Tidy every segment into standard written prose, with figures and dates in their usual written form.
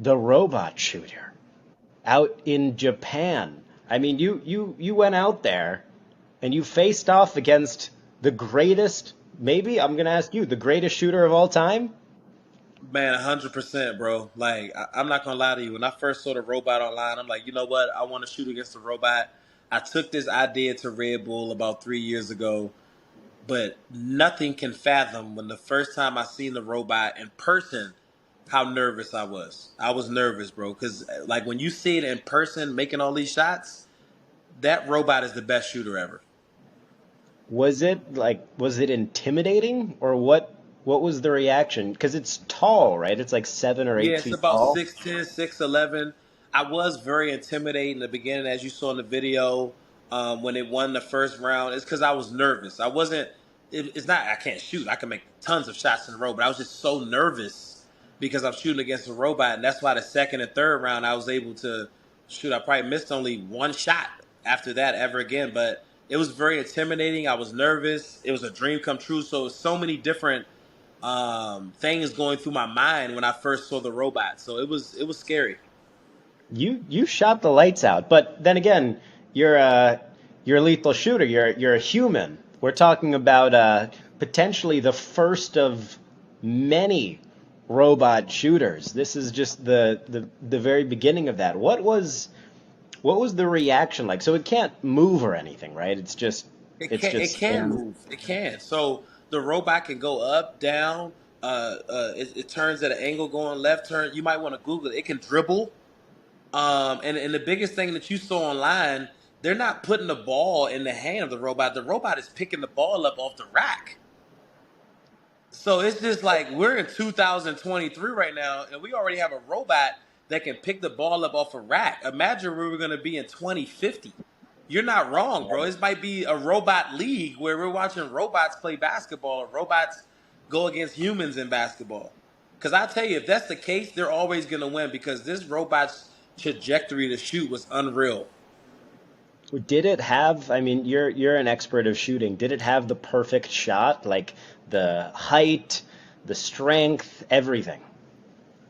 the robot shooter out in Japan. I mean, you went out there and you faced off against the greatest, maybe I'm gonna ask you, the greatest shooter of all time. Man, 100%, bro. Like, I'm not gonna lie to you. When I first saw the robot online, I'm like, you know what? I want to shoot against the robot. I took this idea to Red Bull about 3 years ago, but nothing can fathom when the first time I seen the robot in person, how nervous I was. I was nervous, bro, because like when you see it in person making all these shots, that robot is the best shooter ever. Was it intimidating or what was the reaction? Because it's tall, right? It's like seven or Yeah, eight it's feet about tall. 6'10", 6'11". I was very intimidated in the beginning, as you saw in the video, when it won the first round. It's because I was nervous. I wasn't. It's not. I can't shoot. I can make tons of shots in a row, but I was just so nervous because I'm shooting against a robot, and that's why the second and third round I was able to shoot. I probably missed only one shot after that ever again, but it was very intimidating. I was nervous. It was a dream come true. So so many different things going through my mind when I first saw the robot. So it was scary. You shot the lights out, but then again, you're you're a lethal shooter. You're a human. We're talking about potentially the first of many robot shooters. This is just the very beginning of that. What was the reaction like? So it can't move or anything, right? It It's can just it can stand. move. It can. So the robot can go up, down. It turns at an angle going left turn. You might want to Google it. It can dribble. And the biggest thing that you saw online, they're not putting the ball in the hand of the robot. The robot is picking the ball up off the rack. So it's just like we're in 2023 right now, and we already have a robot that can pick the ball up off a rack. Imagine where we're going to be in 2050. You're not wrong, bro. This might be a robot league where we're watching robots play basketball or robots go against humans in basketball. Because I tell you, if that's the case, they're always going to win because this robot's trajectory to shoot was unreal. Did it have, I mean, you're an expert of shooting. Did it have the perfect shot, like the height, the strength, everything?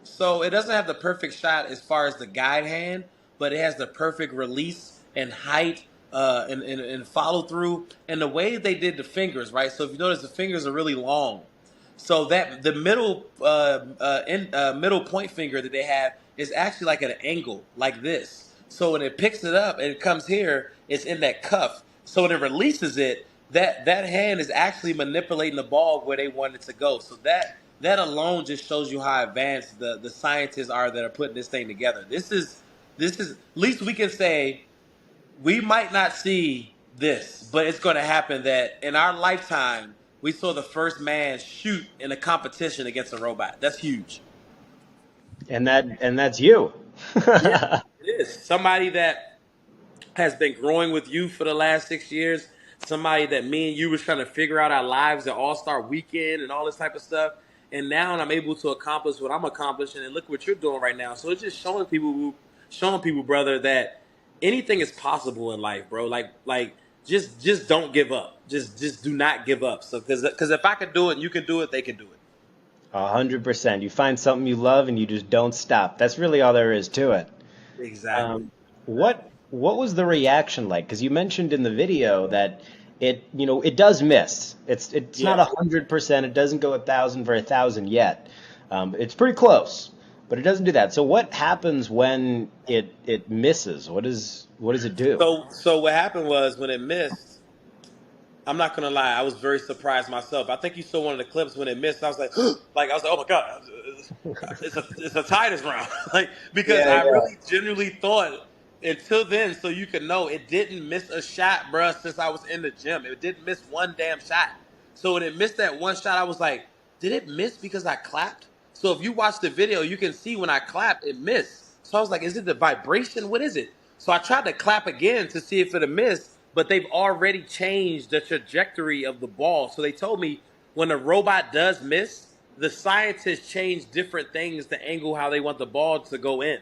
So it doesn't have the perfect shot as far as the guide hand, but it has the perfect release and height and follow through. And the way they did the fingers, right? So if you notice, the fingers are really long. So that the middle point finger that they have is actually like at an angle, like this. So when it picks it up and it comes here, it's in that cuff. So when it releases it, that hand is actually manipulating the ball where they want it to go. So that alone just shows you how advanced the scientists are that are putting this thing together. This is at least we can say we might not see this, but it's going to happen that in our lifetime we saw the first man shoot in a competition against a robot. That's huge. And that's you. Yeah, it is. Somebody that has been growing with you for the last 6 years. Somebody that me and you was trying to figure out our lives at All Star Weekend and all this type of stuff. And now I'm able to accomplish what I'm accomplishing, and look what you're doing right now. So it's just showing people, brother, that anything is possible in life, bro. Like just don't give up. Just do not give up. So because if I could do it and you can do it, they can do it. 100%. You find something you love and you just don't stop. That's really all there is to it. Exactly. Um, what was the reaction like? Because you mentioned in the video that it does miss. It's not Yeah. 100%. It doesn't go 1,000 for 1,000 yet. It's pretty close, but it doesn't do that. So what happens when it misses? What does it do? So what happened was when it missed. I'm not gonna lie, I was very surprised myself. I think you saw one of the clips when it missed. I was like, like I was like, oh my god, it's a tie this round, like because Yeah, I yeah. really genuinely thought until then, so you could know it didn't miss a shot, bruh. Since I was in the gym, it didn't miss one damn shot. So when it missed that one shot, I was like, did it miss because I clapped? So if you watch the video, you can see when I clapped, it missed. So I was like, is it the vibration? What is it? So I tried to clap again to see if it had missed, but they've already changed the trajectory of the ball. So they told me when a robot does miss, the scientists change different things to angle how they want the ball to go in.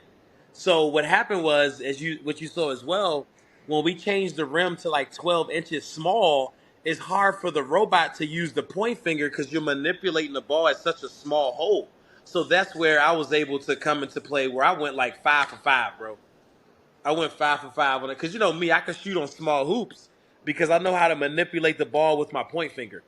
So what happened was, as you what you saw as well, when we changed the rim to like 12 inches small, it's hard for the robot to use the point finger because you're manipulating the ball at such a small hole. So that's where I was able to come into play where I went like 5 for 5, bro. I went 5 for 5 on it because you know me, I can shoot on small hoops because I know how to manipulate the ball with my point finger.